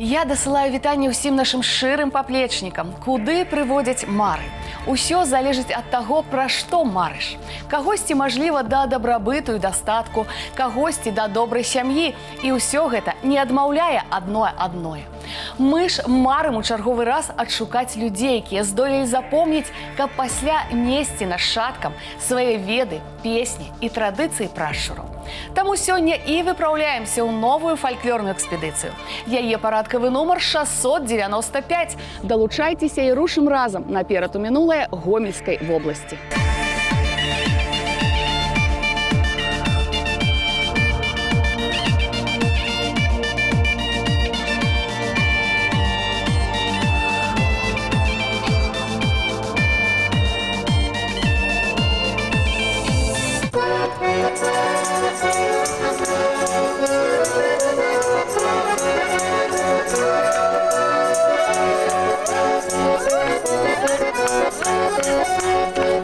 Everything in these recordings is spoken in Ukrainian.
Я дасылаю вітанне ўсім нашым шчырым паплечнікам, куды прыводзяць мары. Усё залежыць ад таго, пра што марыш. Кагосьці, мажліва, да дабрабыту і дастатку, кагосьці да добрай сям'і. І ўсё гэта не адмаўляе адное. Мы ж марым у чарговы раз адшукаць людзей, якія здолелі запомніць, каб пасля несці нашчадкам свае веды, песні і традыцыі прашчураў. Таму сёння і выпраўляемся ў новую фальклорную экспедыцыю. Яе парадкавы нумар 695. Далучайцеся і рушым разам наперад у мінулае Гомельскай вобласці.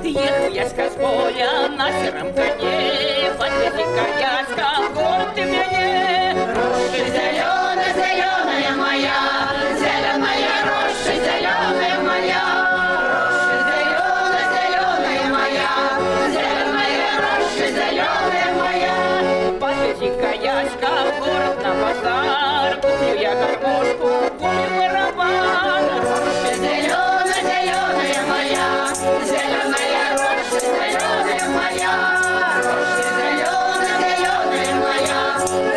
Ехал я с Казбоя на сером коне, подвези-ка я в город ты меня. Роща зеленая, зеленая моя, зеленая роща зеленая моя. Роща зеленая, зеленая моя, зеленая роща зеленая моя. Подвези-ка я в город на базар, куплю я гармошку, куплю барабан. Роща зеленая, зеленая моя, зеленая роща зеленая моя. Роща зеленая, зеленая моя,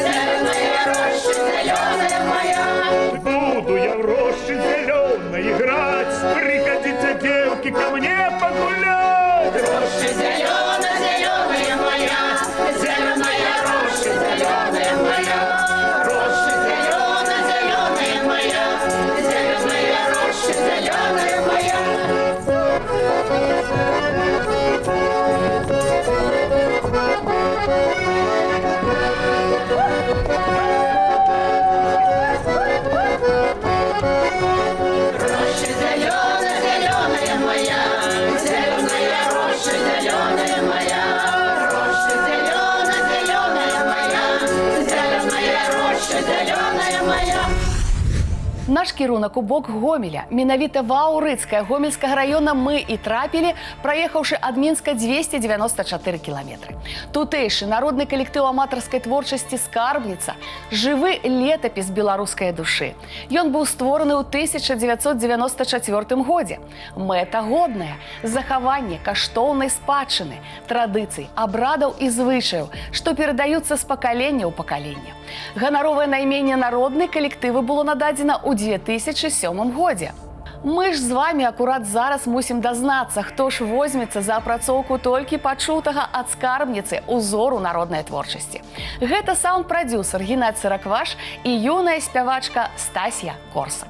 зеленая роща зеленая моя. Буду я в роще зеленой играть, приходите, девки, ко мне погулять. Роща зеленая, зеленая моя, зеленая роща зеленая моя. Роща зеленая, зеленая моя, зеленая роща зеленая моя. Роща зеленая, зеленая моя, зеленая роща зеленая моя. Роща зеленая, зеленая моя, зеленая роща зеленая моя. Наш кірунак у бок Гомеля. Менавіта ва Аўрыцкае Гомельскага района мы і трапілі, праехаўшы ад Мінска 294 кіламетры. Тутэйшы народны калектыў аматарскай творчасці «Скарбніца» – жывы летапіс беларускай душы. Ён быў створаны ў 1994 годзе. Мэта годная – захаванне каштоўнай спадчыны, традыцый, абрадаў і звычаяў, што перадаюцца з пакалення ў пакаленне. Ганаровае найменне народнай калектыву было нададзена ў 2007 годзе. Мы ж з вами акурат зараз мусім дазнацца, хто ж возьмецца за апрацоўку толькі пачутага ад скарбніцы узору народнай творчасці. Гэта саунд-прадзюсер Геннадзь Сыракваш і юная спявачка Стасья Корсак.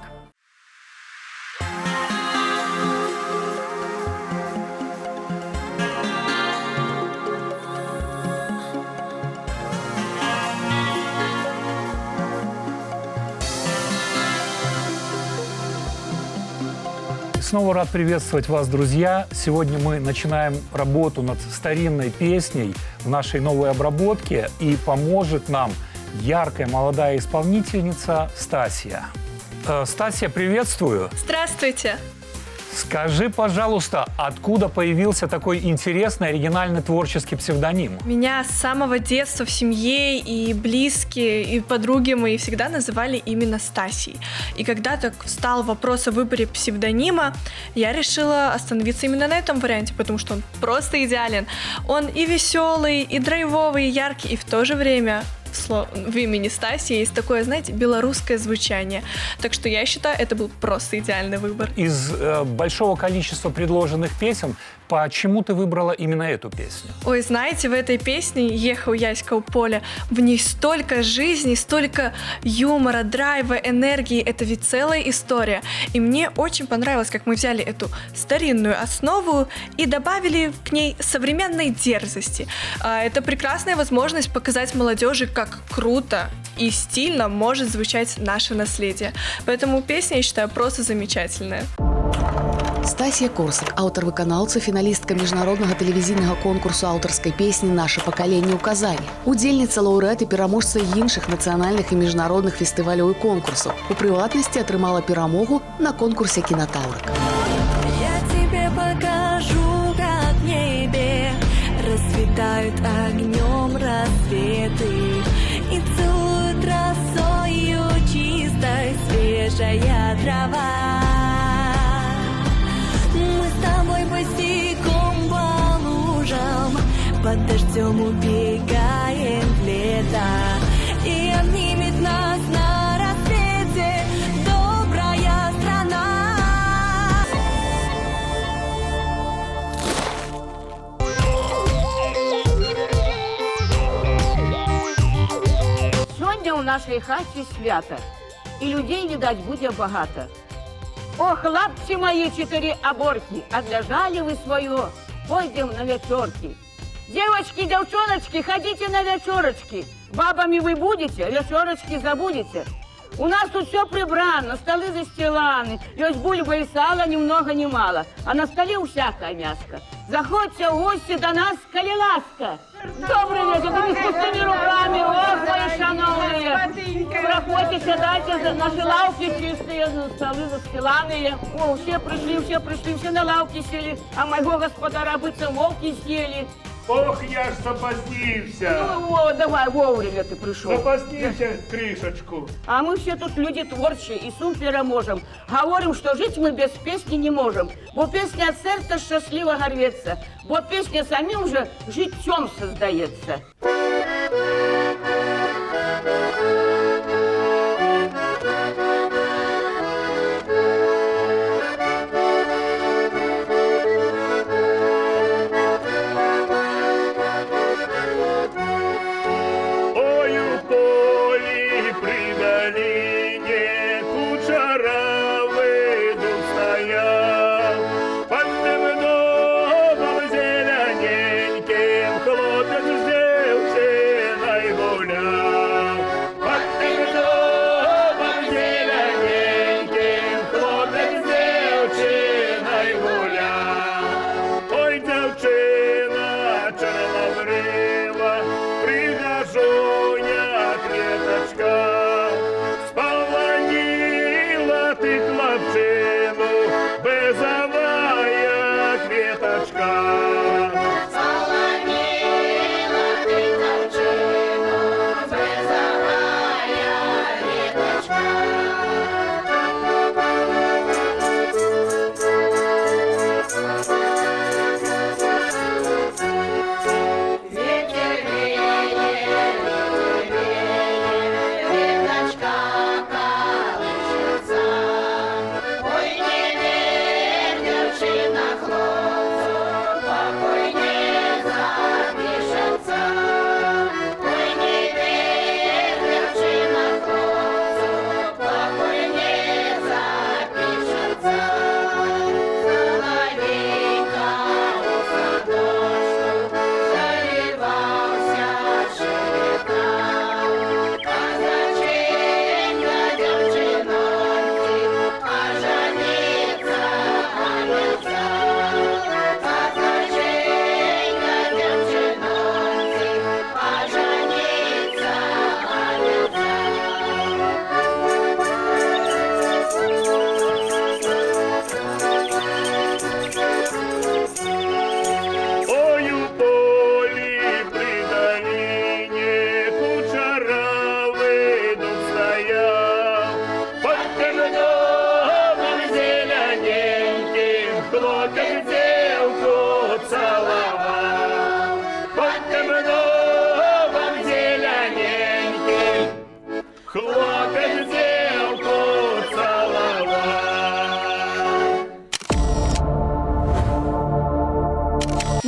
Снова рад приветствовать вас, друзья. Сегодня мы начинаем работу над старинной песней в нашей новой обработке, и поможет нам яркая молодая исполнительница Стасья. Стасья, приветствую. Здравствуйте. Скажи, пожалуйста, откуда появился такой интересный, оригинальный творческий псевдоним? Меня с самого детства в семье и близкие, и подруги мои всегда называли именно Стасей. И когда так встал вопрос о выборе псевдонима, я решила остановиться именно на этом варианте, потому что он просто идеален. Он и веселый, и драйвовый, и яркий, и в то же время в имени Стасья есть такое, знаете, белорусское звучание. Так что я считаю, это был просто идеальный выбор. Из большого количества предложенных песен, почему ты выбрала именно эту песню? Ой, знаете, в этой песне «Ехал яська у поля» в ней столько жизни, столько юмора, драйва, энергии. Это ведь целая история. И мне очень понравилось, как мы взяли эту старинную основу и добавили к ней современной дерзости. Это прекрасная возможность показать молодежи, как круто и стильно может звучать наше наследие. Поэтому песня, я считаю, просто замечательная. Стасія Корсак, аўтар-выканаўца, фіналістка міжнароднага тэлевізійнага конкурсу аўтарскай песні «Наша пакаленне» ў Казані. Удзельніца, лаўрэат і пераможца іншых нацыянальных і міжнародных фестываляў і конкурсаў. У прыватнасці атрымала перамогу на конкурсе «Кинотаврик». Я тебе покажу, как в небе расцветают огнем рассветы и целуют росою чистой свежая трава. Мы с тобой босиком по лужам, под дождем убегаем в лето, и обнимет нас на рассвете добрая страна. Сьогодні у нашій хаті свято, і людей, видать, буде багато. О, хлопці мої 4 оборки, отляжали вы свое, пойдем на вечерки. Девочки, девчоночки, ходите на вечерочки. Бабами вы будете, вечерочки забудете. У нас тут все прибрано, столы застиланы, есть бульба и сало, ни много ни мало, а на столе всякое мяско. Заходите в гости до нас, коли ласка. Добрый вечер, вы с пустыми руками, ох, мои шановные. Проходите, сядайте, наши лавки чистые, столы застиланные. О, все пришли, все на лавки сели, а моего господара быца волки съели. Ох, я ж запозднився. Ну, о, давай, вовремя ты пришел. Запозднився трішечку. А мы все тут люди творчие и супера можем. Говорим, что жить мы без песни не можем. Бо песня от сердца счастливо горвется. Бо песня самим же життем создается.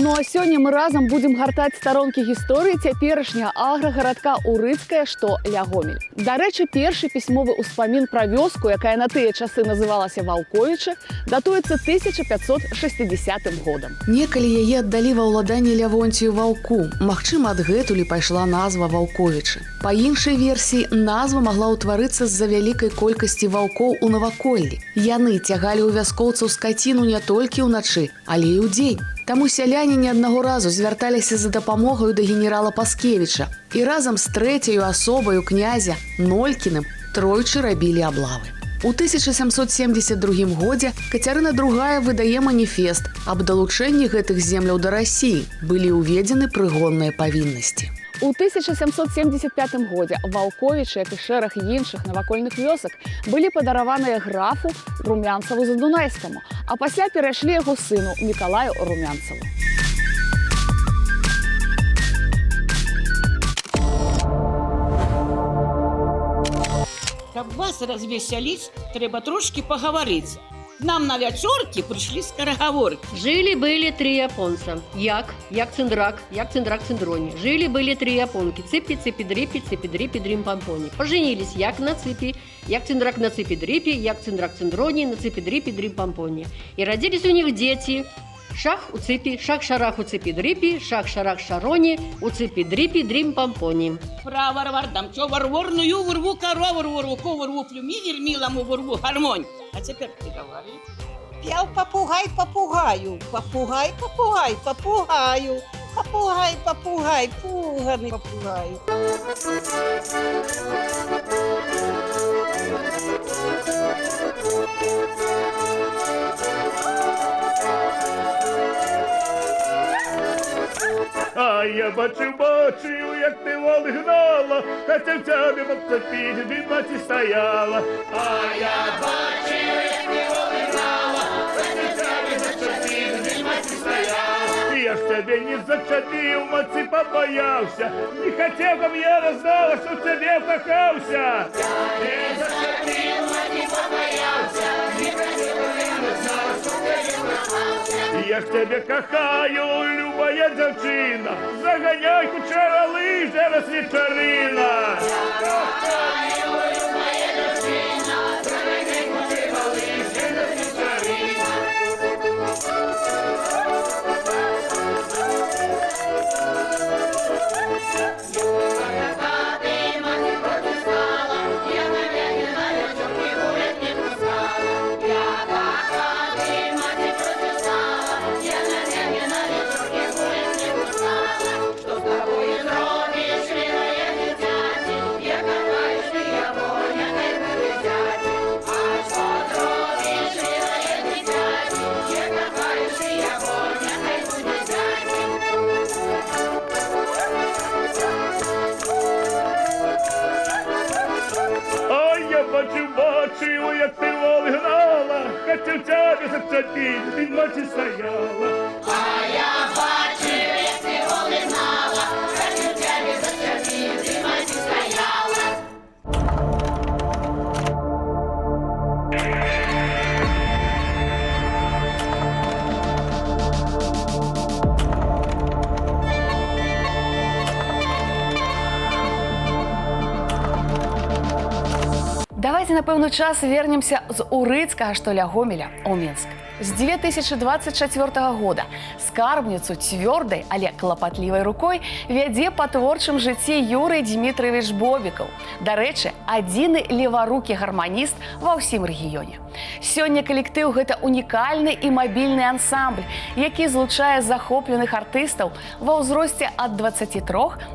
Ну а сёння мы разам будзем гартаць старонкі гісторыі цяперашняга аграгарадка Урыцкае, што ля Гомель. Дарэчы, першы пісьмовы ўспамін пра вёску, якая на тыя часы называлася Ваўковічы, датуецца 1560 годам. Некалі яе аддалі ва ўладанне Лявонцію Ваўку. Магчыма, адгэтуль і пайшла назва Ваўковічы. Па іншай версіі, назва магла ўтварыцца з-за вялікай колькасці ваўкоў у наваколлі. Яны цягалі ў вяскоўцаў скаціну не толькі ўначы, але і ўдзень. Таму сяляне не аднаго разу звярталіся за дапамогаю да генерала Паскевіча і разам з трэцяю асобаю князя Нолькіным тройчы рабілі аблавы. У 1772 годзе Кацярына II выдае маніфест аб далучэнні гэтых земляў да Расіі. Былі ўведзены прыгонныя павіннасці. У 1775 годзе Ваўковічы, як і шэраг іншых навакольных вёсак, былі падараваныя графу Румянцаву Задунайскаму, а пасля перайшлі яго сыну Мікалаю Румянцаву. Каб вас развесяліць, трэба трошки пагаварыць. Нам на вячоркі прыйшлі скарагаворкі. Жили-были три японца. Як циндрак Циндрони. Жили-были три японки. Ципи, ципи-дрипи, ципи-дрипи, дрим-помпони. Поженились як на ципи, як циндрак на ципи-дрипи, як циндрак Циндрони, на ципи-дрипи, дрим-помпони. И родились у них дети. Шах у ципи, шах-шарах у ципи-дрипи, шах-шарах Шарони, у ципи-дрипи, дрим-помпони. Правар-вардам, чо варворную вырву корову, вырву ковырву плюмигер, милому вырву гармонь. А теперь ты говори. Пел попугай попугаю, попугай, попугай, попугаю, попугай, попугай, пуганый попугай. А я бачив, як ти вол гнала, хотів тебе подцепити, біднаті стояла. А я бачив, як ти вол гнала, хотів тебе зачепити, біднаті стояла. Я ж тебе не зачепив, маці побоявся, не хотів, щоб я рознала, що в тебе кохався. Я не зачепив, маці побоявся, не хотів, щоб я рознала, що в тебе кохався. Я ж тебе кохаю, любая дівчина, заганяй кучера лижа, раз вечорина. Я кохаю, любая дівчина, заганяй кучера лижа, раз вечорина. Бачив, як ти вол гнала, хотів тебе зацепити, від ночі стояла. А я бачив, як ти вол гнала, хотів тебе зацепити, від ночі стояла. Давайте на пэўны час вернемся з Урыцкага, што ля Гомеля, у Мінск. З 2024 года скарбніцу цвёрдай, але клапатлівай рукой вядзе па творчым жыцці Юрый Дмітрович Бобікаў. Дарэчы, адзіны леварукі гарманіст ва ўсім рэгіёне. Сёння калектыў гэта унікальны і мабільны ансамбль, які злучае захопленых артыстаў ва ўзросце ад 23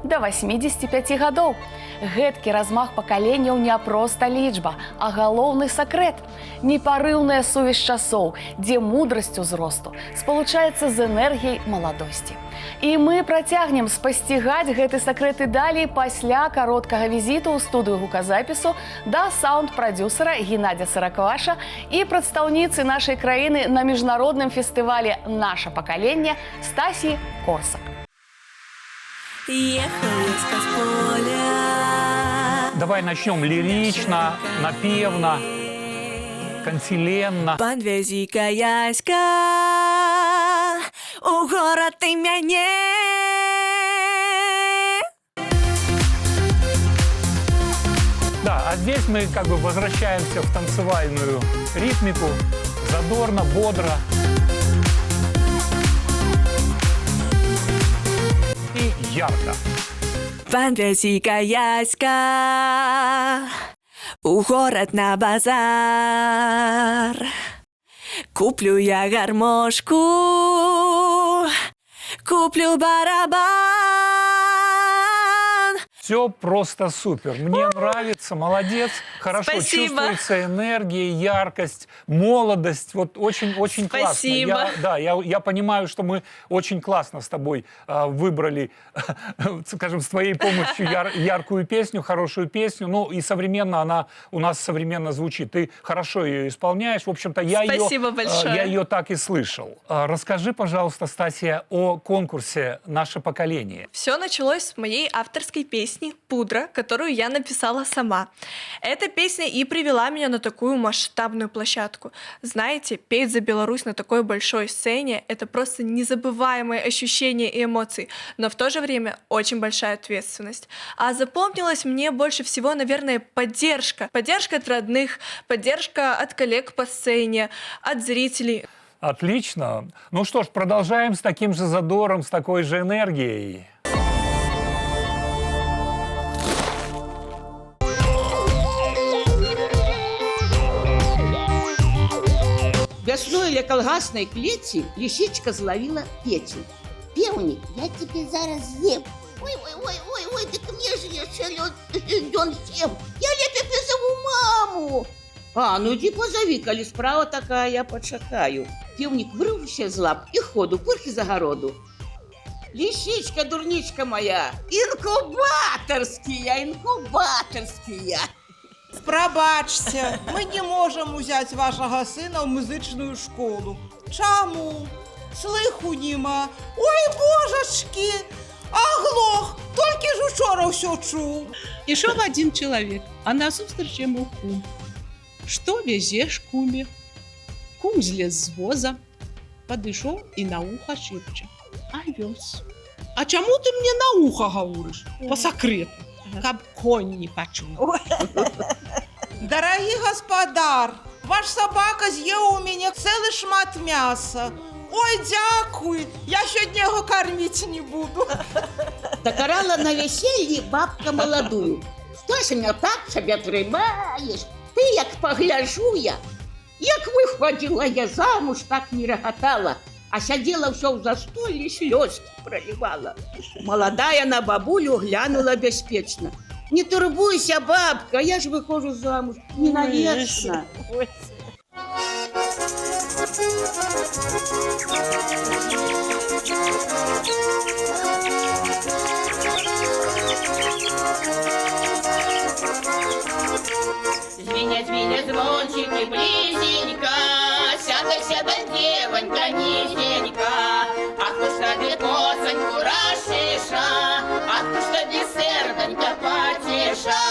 да 85 гадоў. Гэткі размах пакаленняў не проста лічба, а галоўны сакрэт. Непарыўная сувязь часоў, дзе мудрасць узросту спалучаецца з энергіяй маладосці. І мы працягнем спасцігаць гэты сакрэт і далей пасля кароткага візіту ў студыю гуказапісу да саунд-прадюсера Геннадзя Саракваша і прадстаўніцы нашай краіны на міжнародным фестывале «Наша пакаленне» Стасі Корсак. Ехала с поля. Давай начнем лирично, напевно, канцеленна. Подвези каяська у город ты мяне. Да, а здесь мы как бы возвращаемся в танцевальную ритмику, задорно, бодро. И ярко. Фантазийка яська, у город на базар. Куплю я гармошку, куплю барабан. Все просто супер. Мне нравится, молодец. Хорошо Спасибо. чувствуется энергия, яркость, молодость. Вот очень Спасибо. классно. Я понимаю, что мы очень классно с тобой выбрали, скажем, с твоей помощью яркую песню, хорошую песню. Ну и современно она у нас современно звучит. Ты хорошо ее исполняешь. В общем-то, Спасибо большое. я ее так и слышал. Расскажи, пожалуйста, Стасия, о конкурсе «Наше поколение». Все началось с моей авторской песни «Пудра», которую я написала сама. Эта песня и привела меня на такую масштабную площадку. Знаете, петь за Беларусь на такой большой сцене — это просто незабываемые ощущения и эмоции, но в то же время очень большая ответственность. А запомнилась мне больше всего, наверное, поддержка. Поддержка от родных, поддержка от коллег по сцене, от зрителей. Отлично. Ну что ж, продолжаем с таким же задором, с такой же энергией. Вясной ля калгаснай клеці лисичка зловила Петю. Певник, я тебе зараз з'ем. Ой, так мне же еще лён всем. Я лепе призову маму. А, ну иди позови, коли справа такая, я почакаю. Певник вырвался з лап и ходу, пырхи за городу. Лисичка, дурничка моя, инкубаторские. Пробачте, ми не можемо взяти вашого сина в музичну школу. Чому? Слиху нема. Ой, божечки! Оглох! Тільки ж учора все чув. Ішов один чоловік, а назустріч йому кум. Що везеш, кумі? Кум злез з воза, підійшов і на ухо шепче. Овес. А чому ти мені на ухо говориш? По секрету. Каб конь не почув. Дорогий господар, ваш собака з'їв у мене цілий шмат м'яса. Ой, дякую, я сьогодні його кормити не буду. Докарала на веселье бабка молодую. Что ж меня так себе тримаєш? Ты, як погляжу я, як виходила я замуж, так не роготала, а сидела все в застолье, слезки проливала. Молодая на бабулю глянула беспечно. Не турбуйся, бабка, я ж выхожу замуж не навечно. Звенят, звенят звончики близенько, сядай, девонька, низенько. Ах, уж тебе косоньку расшиша, ах, уж тебе серденько потиша.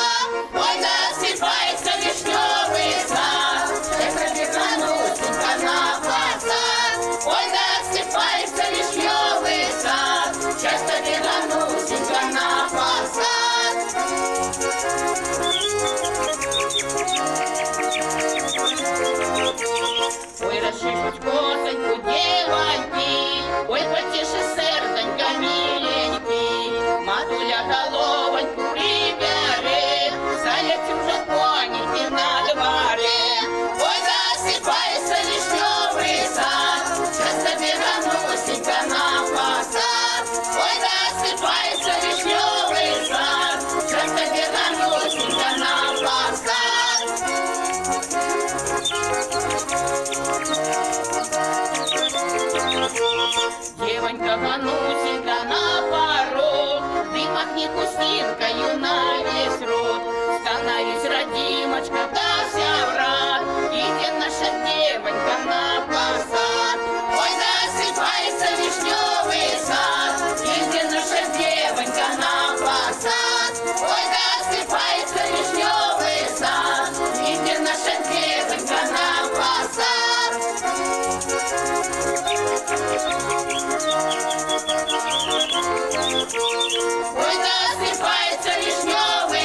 Ой, насыпается вишневый сад, это беганусенько на посад. Ой, насыпается вишневый сад, часто беганусенько на посад. Ой, расшибуть косоньку, девоньки, ой, потише серденько, миленький. Матуля головоньку прибери, стоять уже коники на дворе. Ой, насыпается вишневый сад, часто беганусенько на посад. Ой, насыпается вишневый сад, часто беганусенько на посад. Девонька Манусенька на порог, ты махни хустинкою на весь рот. Становись, родимочка, дался враг, иди наша девонька на посад. Ой, насыпается вишневый сад, иди наша девонька на посад. Ой, насыпается вишневый сад, иди наша девонька на посад. Ой, насыпается вишневый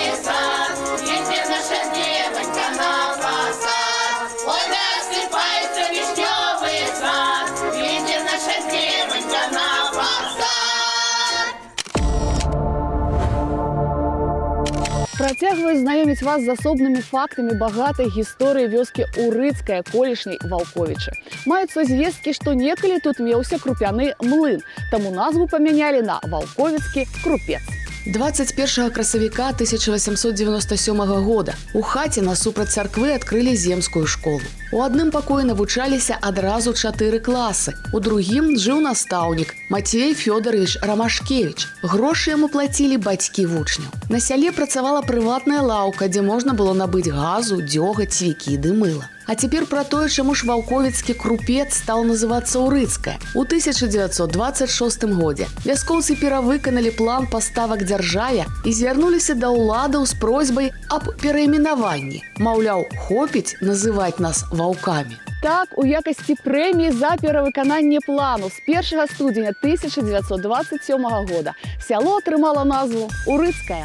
Працягваю знаёміць вас з асобнымі фактамі багатай гісторыі вёскі Урыцкая колішняй Ваўковічы. Маюцца звесткі, што некалі тут меўся крупяны млын, таму назву памянялі на Ваўковіцкі крупец. 21 красавіка 1897 года у хаце насупраць царквы адкрылі земскую школу. У адным пакоі навучаліся адразу 4 класы. У другім жыў настаўнік Мацей Фёдорович Рамашкевич. Грошы яму плацілі бацькі вучняў. На сяле працавала прыватная лаўка, дзе можна было набыць газу, дзёгаць, цвікі ды мыла. А цяпер пра тое, чаму ж Ваўковіцкі крупец стаў называцца Урыцкая. У 1926 годзе вяскоўцы перавыканалі план паставак дзяржаве і звярнуліся да ўладаў з просьбай аб перайменаванні. Маўляў, хопіць называць нас ваўкамі. Так, у якасці прэміі за перавыкананне плану з 1 студзеня 1927 года сяло атрымала назву Урыцкая.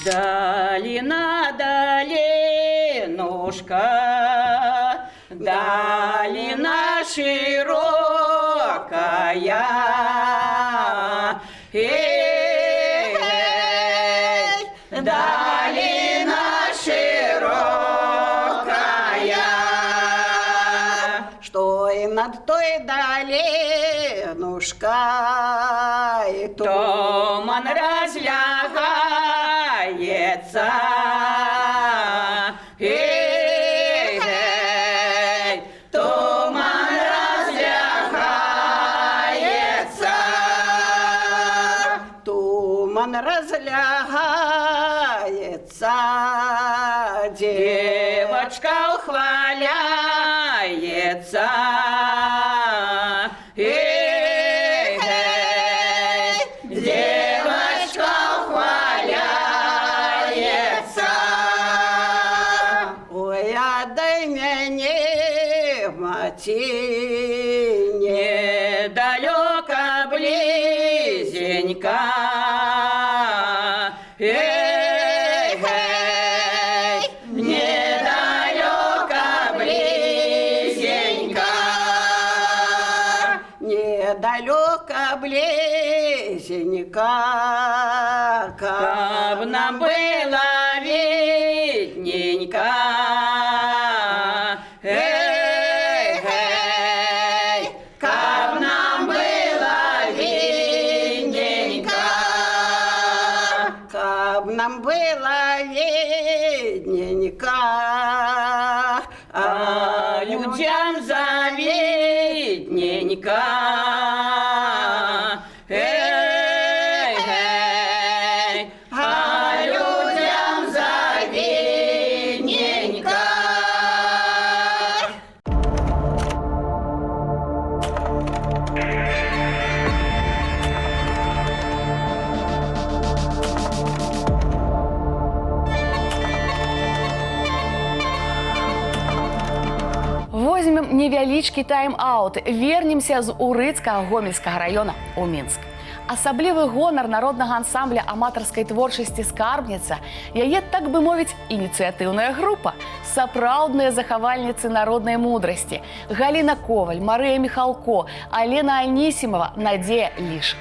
Долина, долинушка, долина широкая. Эй, долина широкая, что и над той долинушкой туман разлягается. Эй, туман разлягается. Туман разлягается. Девочка ухваляется. Девочка ухваляется. Ой, отдай мне, мати, недалеко, близенько. Недалеко, близенько. Недалеко, близенько. Каб нам было видненько. Каб нам было видненько. Каб нам было видненько. А людям завидненько. А людям завидненько. Возьмем невялічкі тайм-аут. Вернемся з Урыцкага Гомельскага раёна ў Мінск. Асаблівы гонар народнага ансамбля аматарскай творчасці «Скарбніца» яе, так бы мовіць, ініцыятыўная група. Сапраўдныя захавальніцы народнай мудрасці. Галіна Коваль, Марыя Міхалко, Алена Анісімова, Надзея Лішак.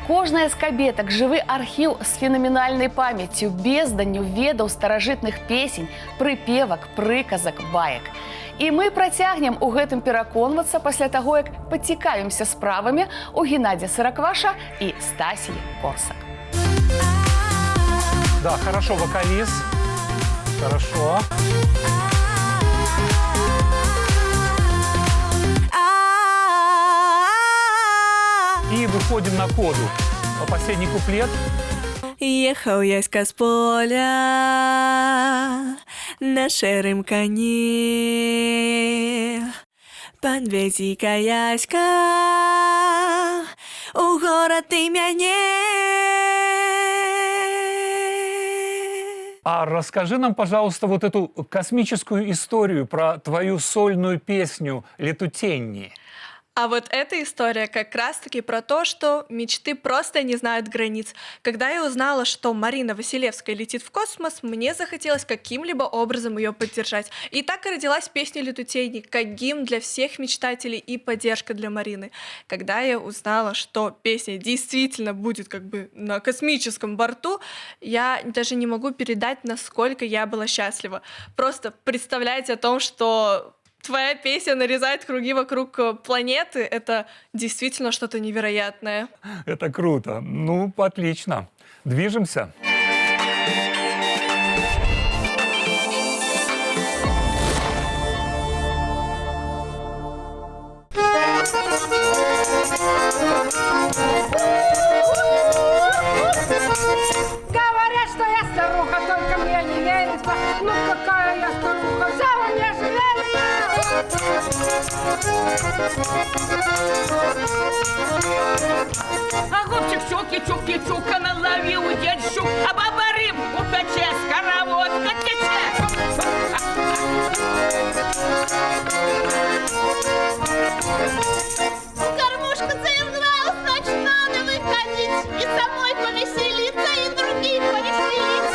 Кожная з кабетак жывы архіў з фенаменальнай памяццю, безданню ведаў старажытных песень, прыпевак, прыказак, баек. І мы працягнем у гэтым пераконвацца пасля таго, як пацікавімся справамі у Геннадзя Сыракваша і Стасіі Корсак. Да, хорошо, вокалист. Хорошо. И выходим на коду. Последний куплет. Ехаў яська з поля на шэрым коне. Падвезі-ка, яська, у горад ты мяне. А расскажи нам, пожалуйста, вот эту космическую историю про твою сольную песню «Летутенни». А вот эта история как раз-таки про то, что мечты просто не знают границ. Когда я узнала, что Марина Василевская летит в космос, мне захотелось каким-либо образом ее поддержать. И так и родилась песня «Летутейник», как гимн для всех мечтателей и поддержка для Марины. Когда я узнала, что песня действительно будет как бы на космическом борту, я даже не могу передать, насколько я была счастлива. Просто представляйте о том, что твоя песня нарезает круги вокруг планеты. Это действительно что-то невероятное. Это круто. Ну, отлично. Движемся. Говорят, что я старуха, только мне не верится. Ну какая я старуха, взяла мне железо. А губчик щуки, чуки, чука, наловил дед щук, а баба рыбку пече, скороводка тече. Кормушка заигралась, значит, надо выходить и самой повеселиться, и других повеселить.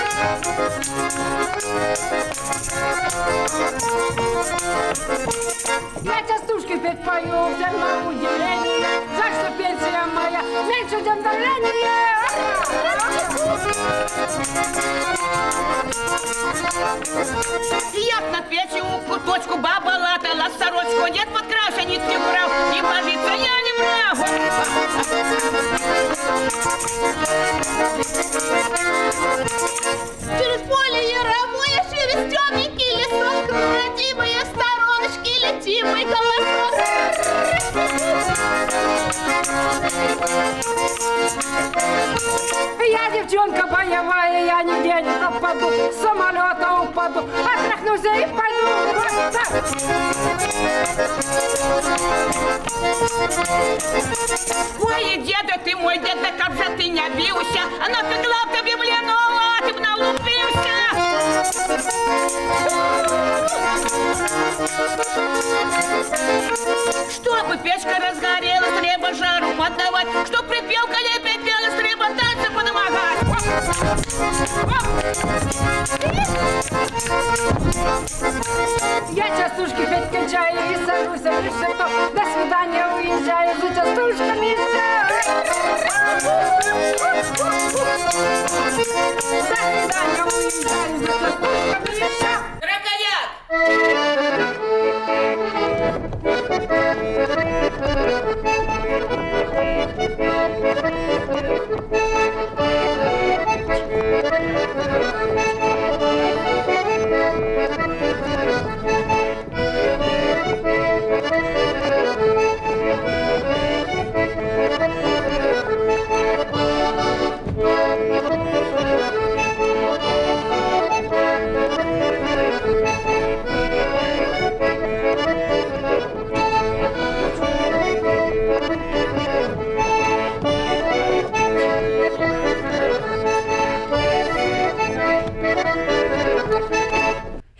Я частушки петь пою, всем на удивление. За что пенсия моя меньше, чем давление. Як на печі у куточку баба латала сорочку, дід подкрашен нитки брав, і божиться я не брав. Через поле яровое, через темненький лесок, родимые стороночки, летимый голосок. Я девчонка боевая, я нигде не пропаду. С самолета упаду, отряхнусь и пойду. Вот так. Ой, деда ты мой, деда, как же ты не бился, а напекла в тебе блинов, а ты б налупился. Чтобы печка разгорелась, треба жару подавать, чтоб припевка лепить белась, треба танцы подомогать. Я частушки петь кончаю и сажусь в решето. До свидания, уезжаю за частушками все. До свидания, уезжаю за частушками все. Ракояк!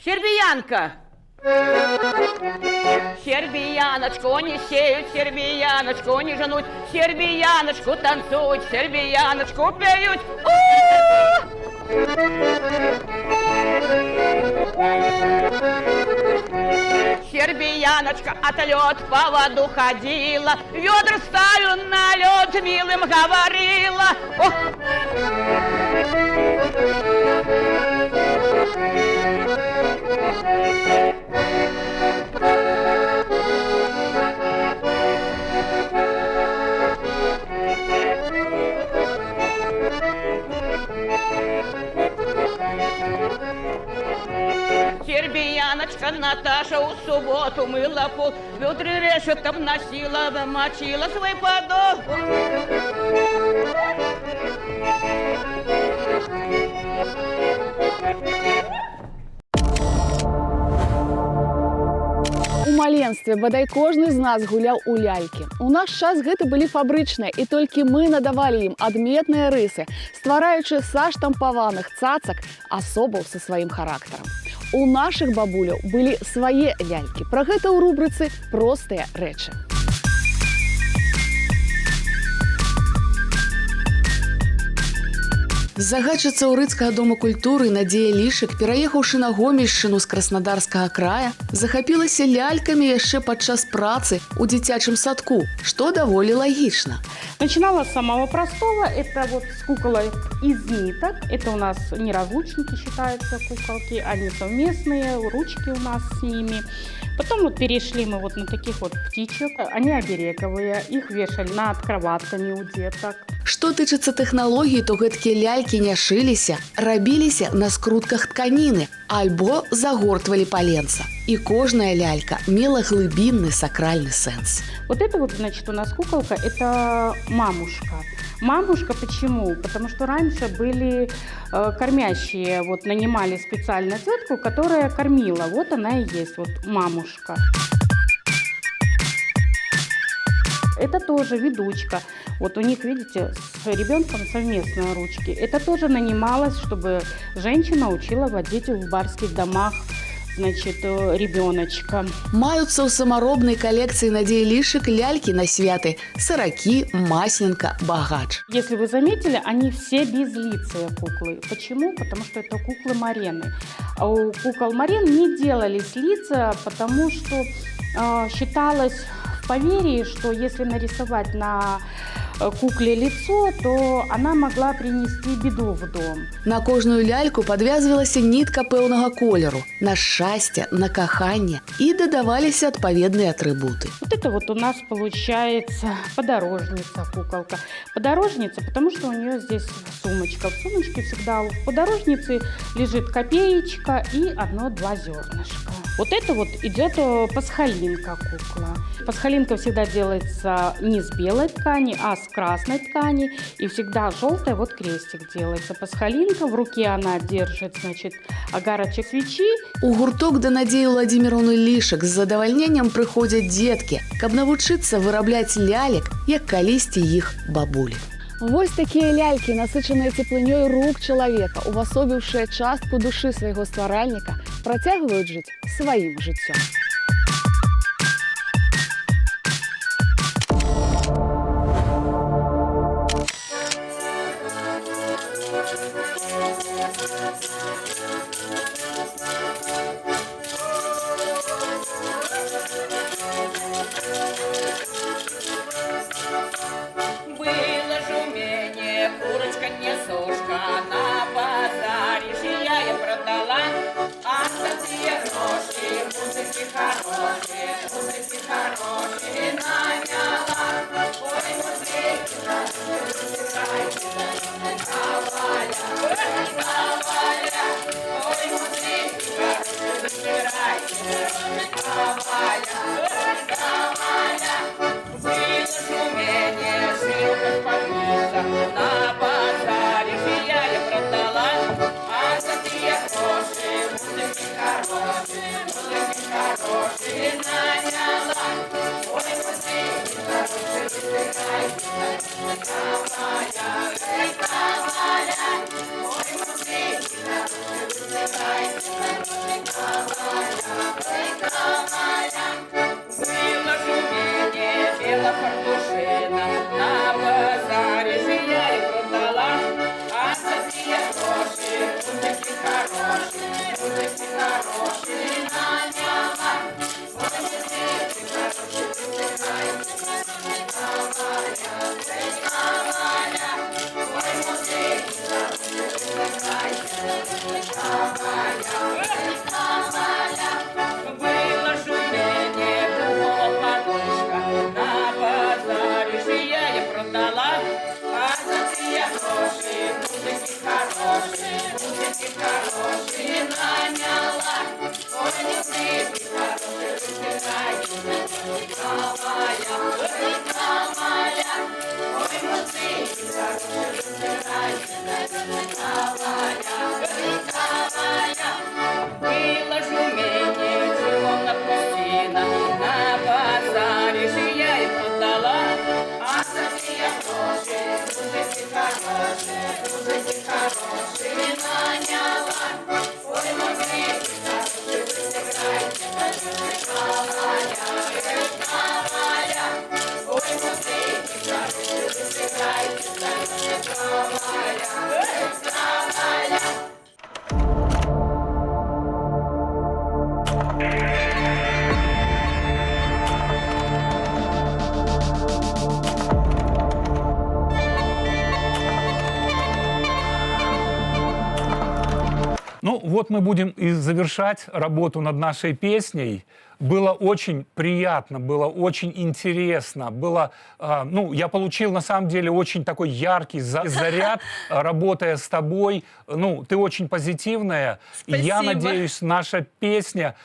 Сербиянка! Сербияночку не сеют, сербияночку не женуть, сербияночку танцуют, сербияночку пеют. Сербияночка от лед по воду ходила, ведра ставила на лед, милым говорила. Сербияночка Наташа у субботу мыла пол, ведры решетком носила, мочила свой подол. У маленстве бадай кожны з нас гуляў у лялькі. У наш час гэта былі фабрычныя, і толькі мы надавалі ім адметныя рысы, ствараючы са штампаваных цацак асобаў са сваім характарам. У нашых бабуляў былі свае лялькі. Пра гэта ў рубрыцы «Простыя рэчы». Загадчыца ўрыцкага дома культуры Надзея Лішык, пераехаўшы на Гомельшчыну з Краснодарскага края, захапілася лялькамі яшчэ падчас працы ў дзіцячым садку, што даволі лагічна. Начинала с самого простого, это вот с куколой из ниток. Это у нас неразлучники считаются куколки, они совместные, ручки у нас с ними. Потом вот перешли мы вот на таких вот птичек, они обереговые, их вешали над кроватками у деток. Што тычыцца тэхналогіі, то гэткія лялькі не шыліся, рабіліся на скрутках тканіны альбо загортвалі паленца. І кожная лялька мела глыбінны сакральны сэнс. Вот это вот, значит, у нас куколка, это мамушка. Мамушка почему? Потому что раньше были кормящие, вот нанимали специально тетку, которая кормила. Вот она и есть, вот мамушка. Это тоже ведучка. Вот у них, видите, с ребенком совместные ручки. Это тоже нанималось, чтобы женщина учила водить в барских домах, значит, ребеночка. Маюцца ў самаробнай калекцыі Надзеі Лішык лялькі на святы, сыракі, масленка, багач. Если вы заметили, они все безлицые куклы. Почему? Потому что это куклы Марены. А у кукол Марен не делались лица, потому что считалось в поверье, что если нарисовать на кукле лицо, то она могла принести беду в дом. На кожную ляльку подвязвалася нітка пэўнага колеру, на шчасце, на каханне, і дадаваліся адпаведныя атрыбуты. Вот это вот у нас получается подорожница куколка. Подорожница, потому что у нее здесь сумочка. В сумочке всегда у подорожницы лежит копеечка и 1-2 зернышка. Вот это вот идет пасхалинка кукла. Пасхалинка всегда делается не с белой ткани, а с красной ткани. И всегда желтый вот крестик делается. Пасхалинка, в руке она держит, значит, агарочек свечи. У гурток да Надзеі Владимировны Лішык з задавальненнем прыходзяць дзеткі, каб навучыцца вырабляць лялек, як калісьці іх бабулі. Вось такія лялькі, насычаныя цеплынёй рук чалавека, увасобіўшыя частку душы свайго стваральніка, працягваюць жыць сваім жыццём. Ой, вот мы будем и завершать работу над нашей песней. Было очень приятно, было очень интересно, было, я получил на самом деле очень такой яркий заряд, работая с тобой. Ты очень позитивная. Спасибо. И я надеюсь, наша песня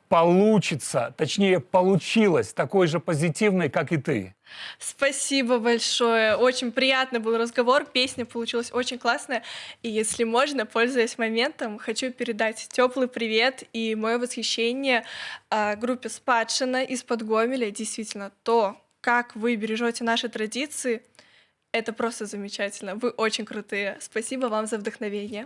получится, точнее, получилась такой же позитивной, как и ты. Спасибо большое. Очень приятный был разговор. Песня получилась очень классная. И если можно, пользуясь моментом, хочу передать теплый привет и мое восхищение группе «Спадщина» из-под Гомеля. Действительно, то, как вы бережете наши традиции, это просто замечательно. Вы очень крутые. Спасибо вам за вдохновение.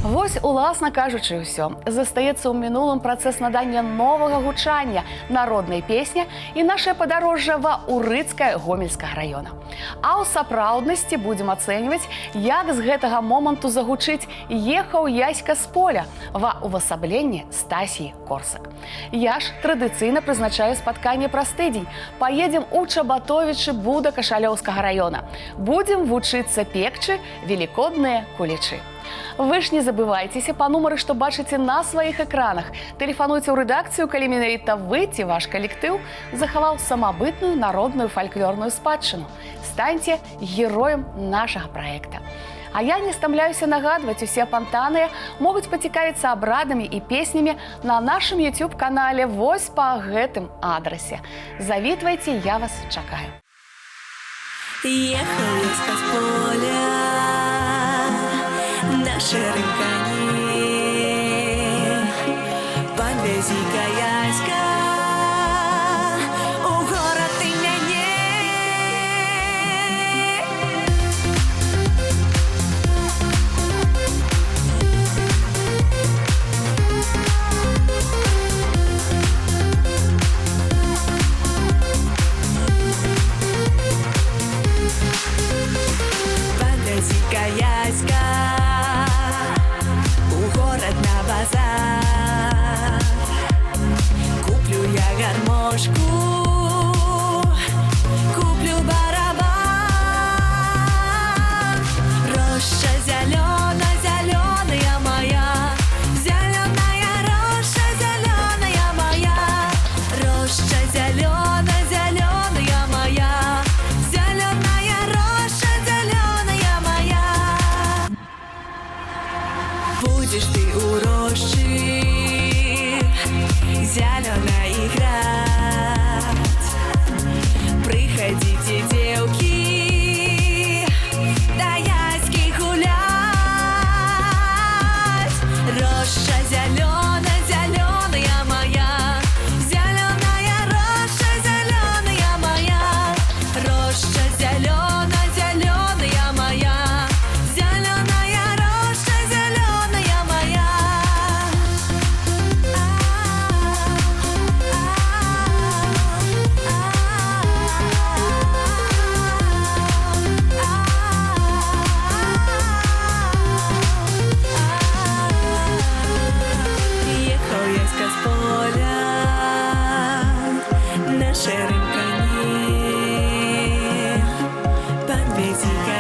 Вось, уласна кажучы, ўсё. Застаецца ў мінулым працэс надання новага гучання народнай песні і нашае падарожжа ва Урыцкае Гомельскага раёна. А ў сапраўднасці будзем ацэньваць, як з гэтага моманту загучыць «Ехаў яська з поля» ва ўвасабленні Стасіі Корсак. Я ж традыцыйна прызначаю спатканне праз тыдзень. Паедзем у Чабатовічы Буда Кашалёўскага раёна. Будзем вучыцца пекчы велікодныя кулічы. Вы ж не забывайцеся па нумары, што бачыце на сваіх экранах. Тэлефануйце ў рэдакцыю, калі менавіта вы ці ваш калектыў захаваў самабытную народную фальклорную спадчыну. Станьце героем нашага праекта. А я не стамляюся нагадваць, усе апантаныя могуць пацікавіцца абрадамі і песнямі на нашым YouTube-канале вось па гэтым адрасе. Завітвайце, я вас чакаю. Ехал яська з поля на шэрым коні, падвязі-ка яська у горад ты мяне. Падвязі-ка яська на базар, куплю я гармошку, куплю барабан. Роща зелена, зеленая моя, зеленая роща, зеленая моя, роща зелена, зеленая моя, зеленая роща, зеленая моя. Будешь ты у рощи зелено играть, приходите, девки, да яськи гулять. Роща зелена, зеленая моя, зеленая роща, зеленая моя, роща зелена, зеленая моя, зеленая роща, зеленая моя. Ехал яська з поля на шэрым коні, падвязі-ка